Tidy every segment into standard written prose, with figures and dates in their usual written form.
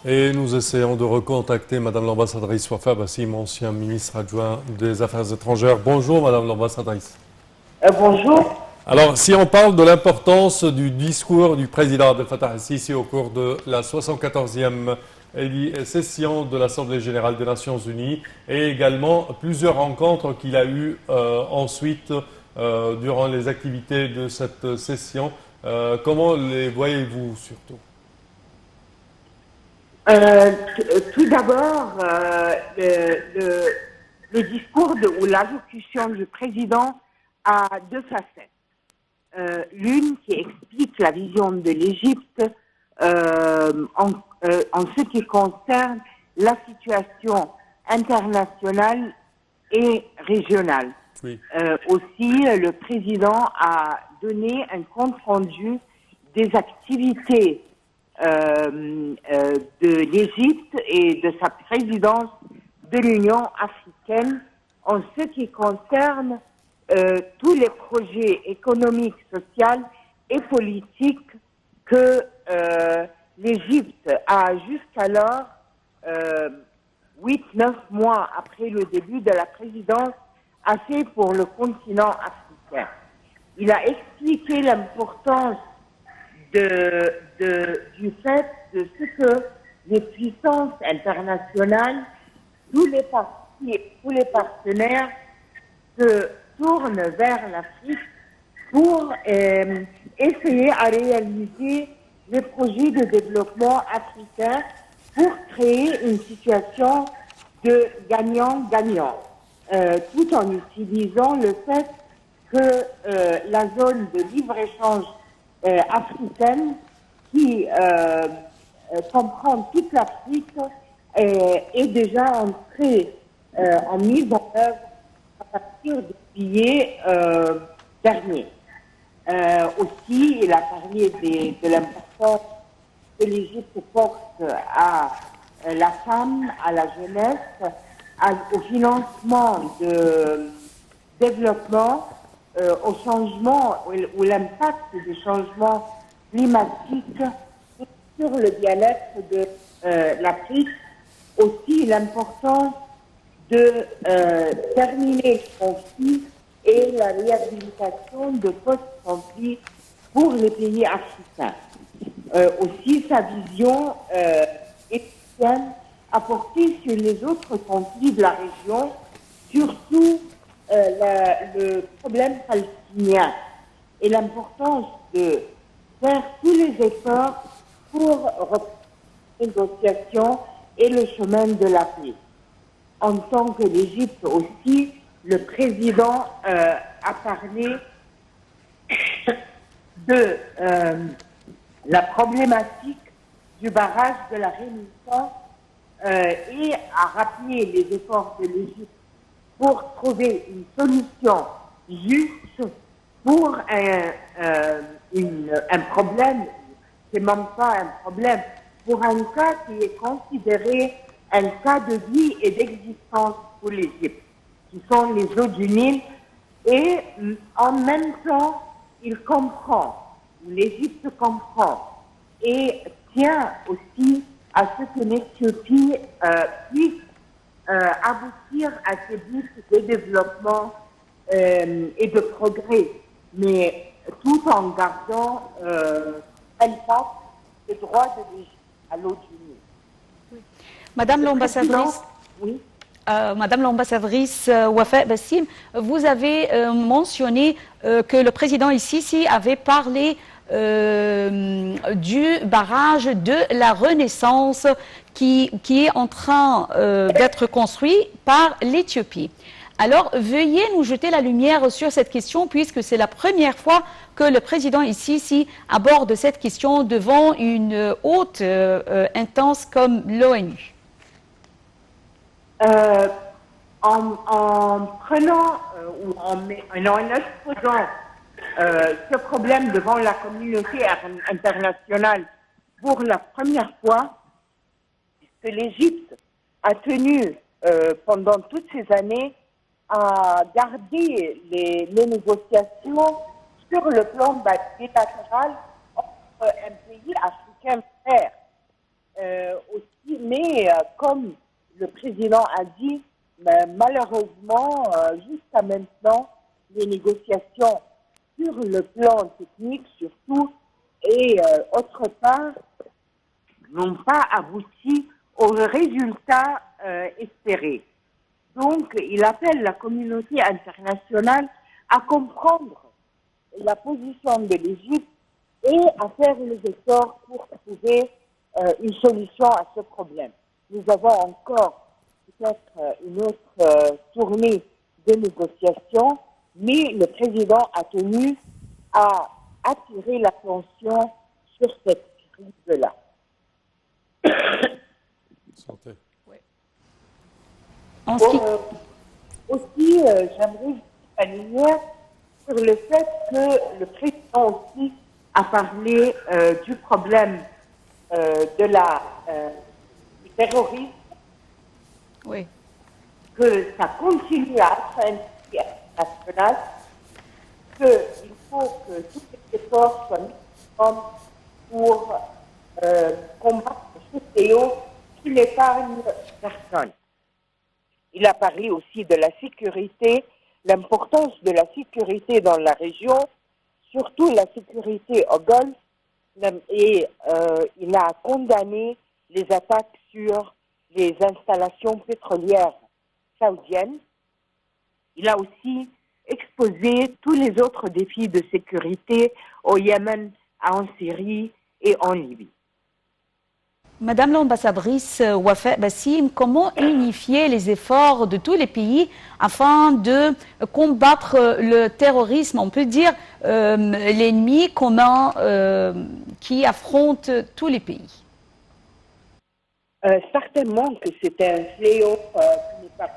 Et nous essayons de recontacter Madame l'ambassadrice Wafa Bassim, ancien ministre adjoint des Affaires étrangères. Bonjour Madame l'ambassadrice. Bonjour. Alors, si on parle de l'importance du discours du président Abdel Fattah el-Sisi au cours de la 74e session de l'Assemblée générale des Nations unies et également plusieurs rencontres qu'il a eues ensuite durant les activités de cette session, comment les voyez-vous surtout? Tout d'abord, le discours ou l'allocution du président a deux facettes. L'une qui explique la vision de l'Égypte en ce qui concerne la situation internationale et régionale. Oui. Aussi, le président a donné un compte-rendu des activités de l'Égypte et de sa présidence de l'Union africaine en ce qui concerne tous les projets économiques, sociaux et politiques que l'Égypte a jusqu'alors, 8-9 mois après le début de la présidence, a fait pour le continent africain. Il a expliqué l'importance du fait de ce que les puissances internationales, tous les partenaires se tournent vers l'Afrique pour essayer à réaliser les projets de développement africains pour créer une situation de gagnant-gagnant, tout en utilisant le fait que la zone de libre-échange africaine qui comprend toute l'Afrique est déjà entrée en mise en œuvre à partir de juillet dernier. Aussi, il a parlé de l'importance que l'Égypte porte à la femme, à la jeunesse, au financement de développement, au changement ou l'impact du changement climatique sur le bien-être de l'Afrique. Aussi, l'importance de terminer le conflit et la réhabilitation de post-conflit pour les pays africains. Aussi, sa vision égyptienne a porté sur les autres conflits de la région, surtout le problème palestinien et l'importance de faire tous les efforts pour reprendre les négociations et le chemin de la paix. En tant que l'Égypte aussi, le président a parlé de la problématique du barrage de la Renaissance et a rappelé les efforts de l'Égypte pour trouver une solution juste pour un problème, c'est même pas un problème, pour un cas qui est considéré un cas de vie et d'existence pour l'Égypte, qui sont les eaux du Nil, et en même temps, il comprend, l'Égypte comprend, et tient aussi à ce que l'Éthiopie puisse aboutir à ces buts de développement et de progrès, mais tout en gardant intact les droits de l'Égypte à l'eau du Nil. Madame l'ambassadrice, oui. Madame l'ambassadrice Wafa Bassim, vous avez mentionné que le président Sisi avait parlé du barrage de la Renaissance qui est en train d'être construit par l'Éthiopie. Alors, veuillez nous jeter la lumière sur cette question, puisque c'est la première fois que le président Sisi aborde cette question devant une haute instance comme l'ONU. En prenant ou en exposant ce problème devant la communauté internationale pour la première fois, que l'Égypte a tenu pendant toutes ces années à garder les négociations sur le plan bilatéral entre un pays africain frère. Aussi, Mais comme le président a dit, malheureusement, jusqu'à maintenant, les négociations sur le plan technique surtout et autre part n'ont pas abouti aux résultats espérés. Donc, il appelle la communauté internationale à comprendre la position de l'Égypte et à faire les efforts pour trouver une solution à ce problème. Nous avons encore peut-être une autre tournée de négociations, mais le président a tenu à attirer l'attention sur cette crise-là. Santé. En ce qui... Aussi, j'aimerais la lumière sur le fait que le président aussi a parlé du problème du terrorisme, Oui. que ça continue à être un défi international, qu'il faut que tous les efforts soient mis ensemble pour combattre ce fléau qui n'épargne personne. Il a parlé aussi de la sécurité, l'importance de la sécurité dans la région, surtout la sécurité au Golfe, et il a condamné les attaques sur les installations pétrolières saoudiennes. Il a aussi exposé tous les autres défis de sécurité au Yémen, en Syrie et en Libye. Madame l'ambassadrice Wafa Bassim, comment unifier les efforts de tous les pays afin de combattre le terrorisme? On peut dire l'ennemi commun qui affronte tous les pays. Certainement que c'est un fléau qui n'est pas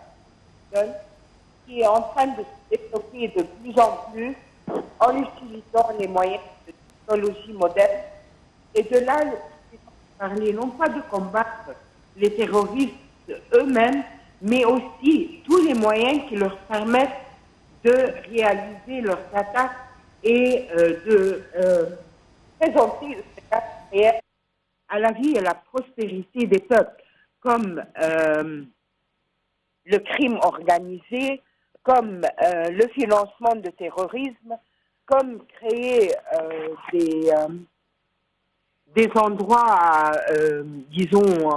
jeune, qui est en train de se développer de plus en plus en utilisant les moyens de technologie moderne. Et de là, parler non pas de combattre les terroristes eux-mêmes, mais aussi tous les moyens qui leur permettent de réaliser leurs attaques et de présenter le spectacle réel à la vie et à la prospérité des peuples, comme le crime organisé, comme le financement de terrorisme, comme créer des endroits, disons,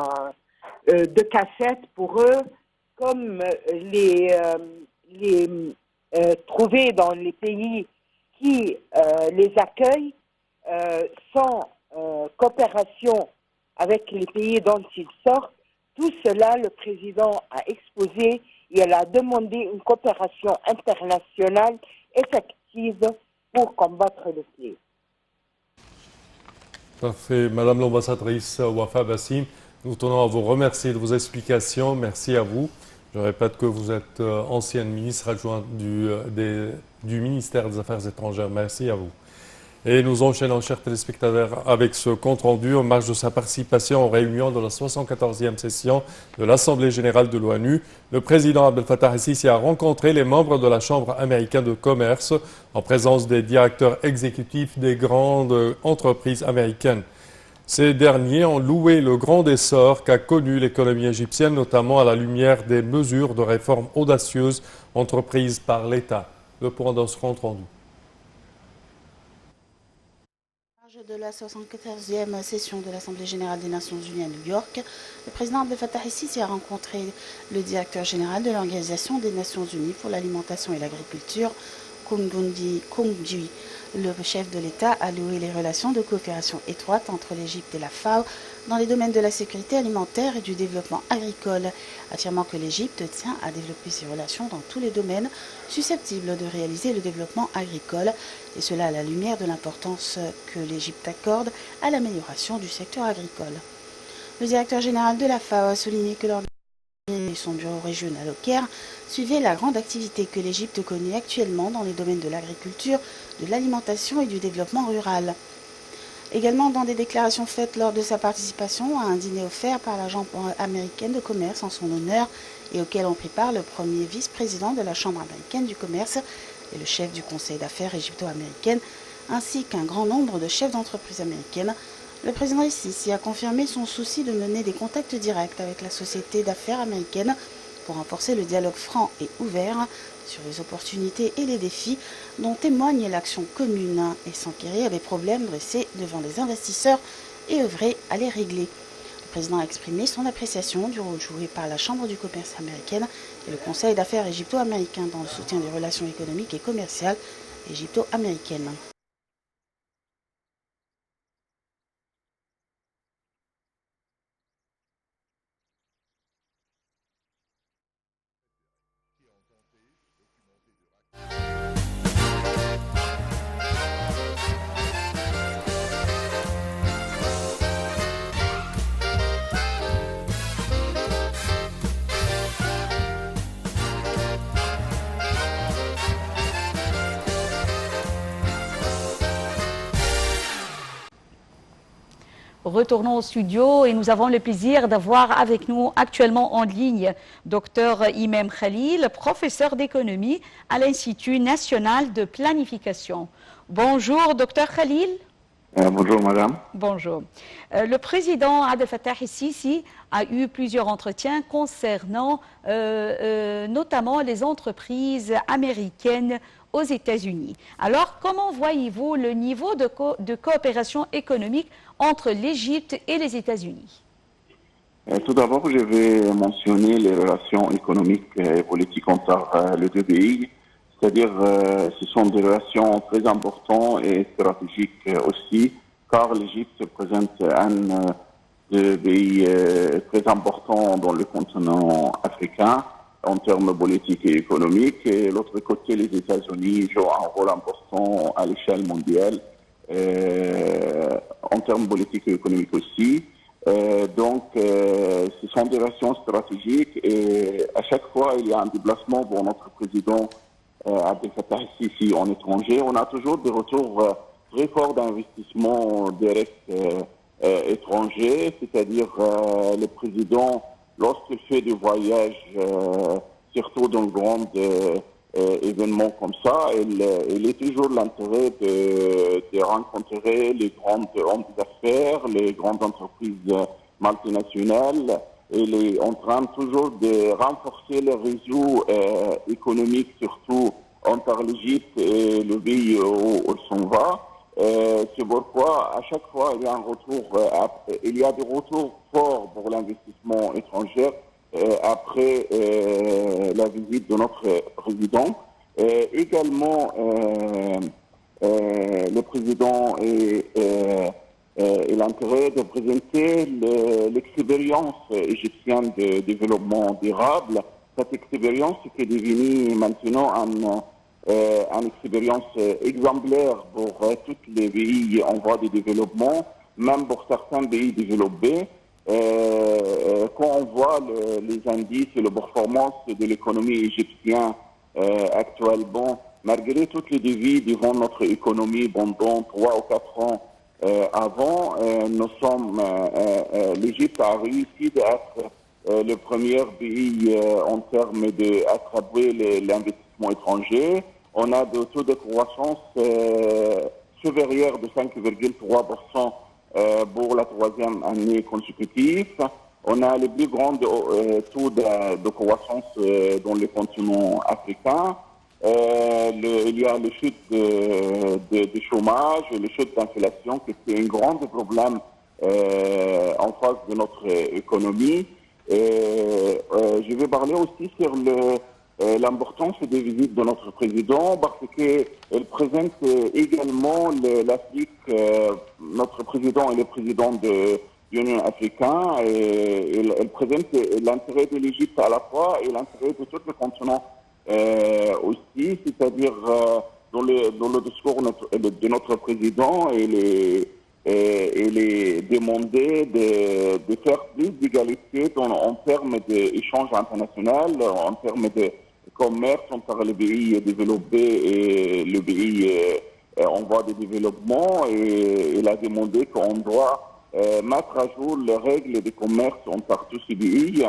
de cassettes pour eux, comme trouver dans les pays qui les accueillent sans coopération avec les pays dont ils sortent. Tout cela, le président a exposé et elle a demandé une coopération internationale effective pour combattre le fléau. Parfait. Madame l'ambassadrice Wafa Bassim, nous tenons à vous remercier de vos explications. Merci à vous. Je répète que vous êtes ancienne ministre adjointe du ministère des Affaires étrangères. Merci à vous. Et nous enchaînons, chers téléspectateurs, avec ce compte-rendu en marge de sa participation aux réunions de la 74e session de l'Assemblée générale de l'ONU. Le président Abdel Fattah el-Sisi a rencontré les membres de la Chambre américaine de commerce en présence des directeurs exécutifs des grandes entreprises américaines. Ces derniers ont loué le grand essor qu'a connu l'économie égyptienne, notamment à la lumière des mesures de réforme audacieuses entreprises par l'État. Le point dans ce compte-rendu. De la 74e session de l'Assemblée générale des Nations unies à New York, le président Abdel Fattah el-Sisi a rencontré le directeur général de l'Organisation des Nations unies pour l'alimentation et l'agriculture, Kongji. Le chef de l'État a loué les relations de coopération étroite entre l'Égypte et la FAO dans les domaines de la sécurité alimentaire et du développement agricole, affirmant que l'Égypte tient à développer ses relations dans tous les domaines susceptibles de réaliser le développement agricole, et cela à la lumière de l'importance que l'Égypte accorde à l'amélioration du secteur agricole. Le directeur général de la FAO a souligné que l'organisation et son bureau régional au Caire suivaient la grande activité que l'Égypte connaît actuellement dans les domaines de l'agriculture, de l'alimentation et du développement rural. Également dans des déclarations faites lors de sa participation à un dîner offert par la Chambre américaine de commerce en son honneur et auquel ont pris part le premier vice-président de la Chambre américaine du commerce et le chef du conseil d'affaires égypto-américaine, ainsi qu'un grand nombre de chefs d'entreprise américaines, Le président Sisi a confirmé son souci de mener des contacts directs avec la société d'affaires américaine pour renforcer le dialogue franc et ouvert sur les opportunités et les défis dont témoigne l'action commune et s'enquérir des problèmes dressés devant les investisseurs et œuvrer à les régler. Le président a exprimé son appréciation du rôle joué par la Chambre du commerce américaine et le Conseil d'affaires égypto-américain dans le soutien des relations économiques et commerciales égypto-américaines. Retournons au studio et nous avons le plaisir d'avoir avec nous actuellement en ligne Dr Imam Khalil, professeur d'économie à l'Institut national de planification. Bonjour Dr Khalil. Bonjour madame. Bonjour. Le président Abdel Fattah el-Sisi a eu plusieurs entretiens concernant notamment les entreprises américaines aux États-Unis. Alors, comment voyez-vous le niveau de coopération économique entre l'Égypte et les États-Unis? Tout d'abord, je vais mentionner les relations économiques et politiques entre les deux pays. C'est-à-dire, ce sont des relations très importantes et stratégiques aussi, car l'Égypte représente un des pays très importants dans le continent africain en termes politiques et économiques. Et de l'autre côté, les États-Unis jouent un rôle important à l'échelle mondiale en termes politiques et économiques aussi. Donc, ce sont des relations stratégiques et à chaque fois, il y a un déplacement pour notre président Abdel Fattah el-Sisi en étranger. On a toujours des retours très forts d'investissement direct étranger, c'est-à-dire le président, lorsqu'il fait des voyages, surtout dans de grands événements comme ça, il est toujours l'intérêt de rencontrer les grandes hommes d'affaires, les grandes entreprises multinationales. Il est en train toujours de renforcer le réseau économique, surtout entre l'Égypte et le pays où il s'en va. C'est pourquoi, à chaque fois, il y a un retour, il y a des retours forts pour l'investissement étranger après la visite de notre président. Également, le président et l'intérêt de présenter l'expérience égyptienne de développement durable. Cette expérience qui est devenue maintenant une expérience exemplaire pour tous les pays en voie de développement, même pour certains pays développés. Quand on voit les indices et les performances de l'économie égyptienne actuellement, malgré tous les défis devant notre économie pendant 3 ou 4 ans avant, l'Égypte a réussi d'être le premier pays en termes d'attraper l'investissement étranger. On a des taux de croissance supérieurs de 5,3% pour la 3e année consécutive. On a les plus grands taux de croissance dans le continent africain. Il y a le chute de chômage, le chute d'inflation, qui est un grand problème en face de notre économie. Je vais parler aussi sur l'importance des visites de notre président, parce qu'elle présente également l'Afrique. Notre président est le président de l'Union africaine, et elle présente l'intérêt de l'Égypte à la fois et l'intérêt de tout le continent aussi, c'est-à-dire dans le discours de notre président, il est demandé de faire plus d'égalité en termes d'échanges internationaux, en termes de commerce entre les pays développés et les pays en voie de développement, et il a demandé qu'on doit mettre à jour les règles de commerce entre tous ces pays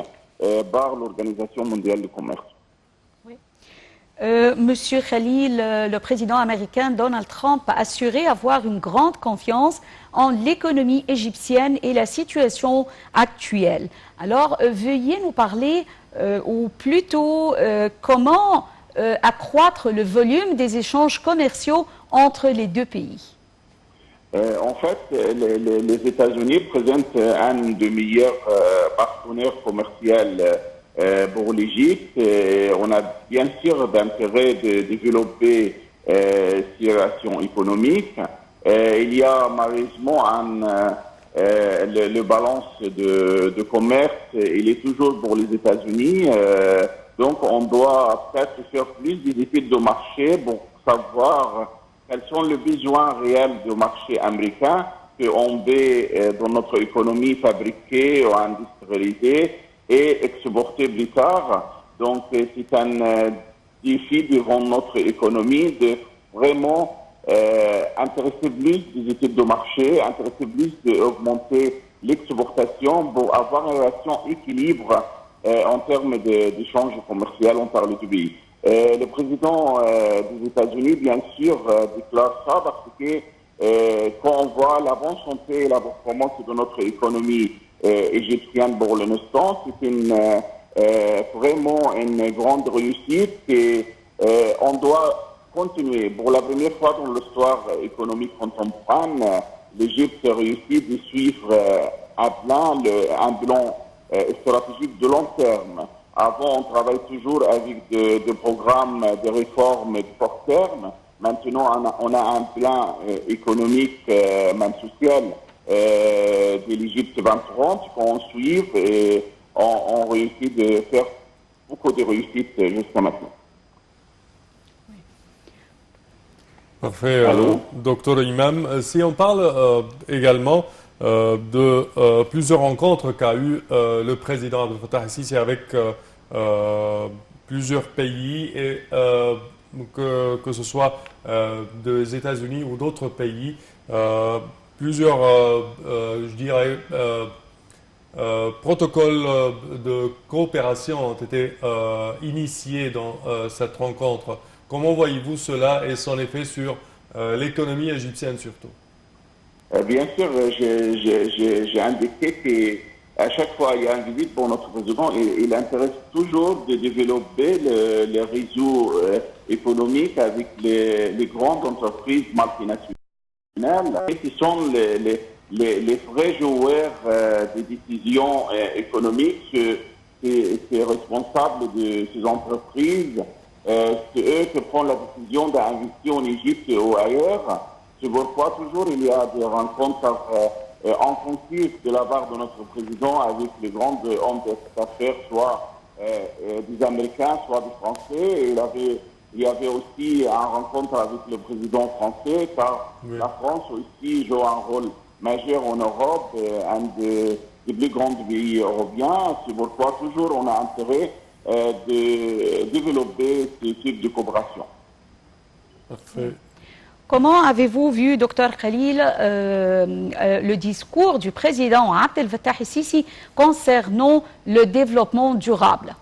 par l'Organisation mondiale du commerce. Monsieur Khalil, le président américain Donald Trump a assuré avoir une grande confiance en l'économie égyptienne et la situation actuelle. Alors, veuillez nous parler, ou plutôt, comment accroître le volume des échanges commerciaux entre les deux pays. En fait, les États-Unis présentent un des meilleurs partenaires commerciaux pour l'Égypte. On a bien sûr d'intérêt de développer ces relations économiques. Il y a malheureusement le balance de commerce, il est toujours pour les États-Unis. Donc on doit peut-être faire plus d'études de marché pour savoir quels sont les besoins réels du marché américain qu'on veut dans notre économie fabriquer ou industrialiser et exporter plus tard. Donc c'est un défi devant notre économie de vraiment intéresser plus des études de marché, intéresser plus d'augmenter l'exportation pour avoir une relation équilibre en termes d'échanges commerciaux entre les deux pays. Le président des États-Unis, bien sûr, déclare ça parce que quand on voit la bonne santé et la performance de notre économie égyptienne pour l'instant, c'est vraiment une grande réussite et on doit continuer. Pour la première fois dans l'histoire économique contemporaine, l'Égypte réussit de suivre un plan stratégique de long terme. Avant, on travaille toujours avec des programmes de réforme de court terme. Maintenant, on a un plan économique, même social, de l'Égypte 2030 qu'on suit et on réussit de faire beaucoup de réussites jusqu'à maintenant. Parfait, docteur Imam. Si on parle également de plusieurs rencontres qu'a eu le président Abdel Fattah el-Sisi avec plusieurs pays, et que ce soit des États-Unis ou d'autres pays, plusieurs, je dirais, protocoles de coopération ont été initiés dans cette rencontre. Comment voyez-vous cela et son effet sur l'économie égyptienne surtout? Bien sûr, j'ai indiqué qu'à chaque fois il y a une visite pour notre président, il intéresse toujours de développer les réseaux économiques avec les grandes entreprises multinationales, qui sont les vrais joueurs des décisions économiques, qui sont responsables de ces entreprises. C'est eux qui prennent la décision d'investir en Égypte ou ailleurs. C'est pourquoi toujours il y a des rencontres intensives de la part de notre président avec les grands hommes d'affaires, soit des Américains, soit des Français. Et il y avait aussi une rencontre avec le président français, car la France aussi joue un rôle majeur en Europe, un des plus grands pays européens. C'est pourquoi toujours on a intérêt de développer ce type de coopération. Parfait. Comment avez-vous vu, docteur Khalil, le discours du président Abdel Fattah el-Sisi concernant le développement durable?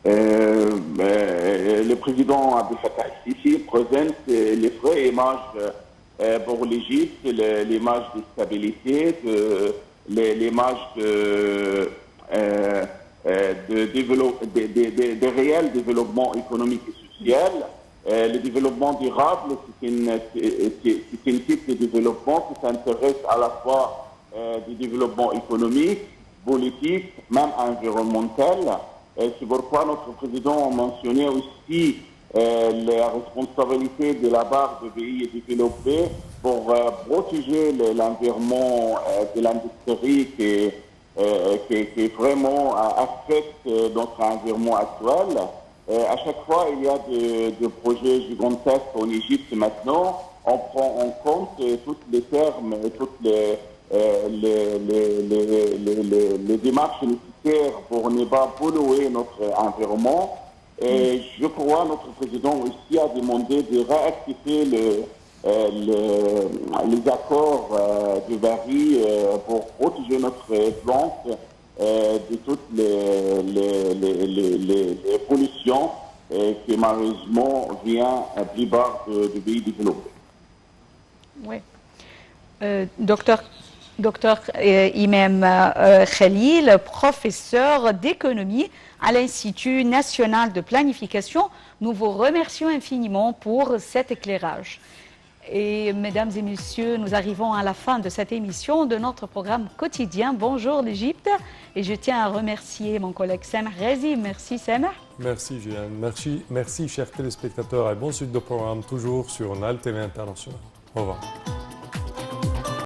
Le président Abdel Fattah el-Sisi présente les vraies images pour l'Égypte, l'image de stabilité, l'image de réel développement économique et social. Le développement durable, c'est un type de développement qui s'intéresse à la fois du développement économique, politique, même environnemental. C'est pourquoi notre président a mentionné aussi la responsabilité de la part des pays développés pour protéger l'environnement de l'industrie qui vraiment affecte notre environnement actuel. À chaque fois, il y a des projets gigantesques en Égypte maintenant. On prend en compte tous les termes, toutes les démarches nécessaires pour ne pas polluer notre environnement. Et je crois que notre président aussi a demandé de réactiver les accords de Paris pour protéger notre planète de toutes les pollutions qui malheureusement vient à la plupart des pays développés. Oui. Docteur Imam Khalil, professeur d'économie à l'Institut national de planification, nous vous remercions infiniment pour cet éclairage. Et mesdames et messieurs, nous arrivons à la fin de cette émission de notre programme quotidien Bonjour l'Égypte. Et je tiens à remercier mon collègue Samah Razi. Merci Samah. Merci Jeanne. Merci chers téléspectateurs et bonne suite de programme toujours sur NAL TV International. Au revoir.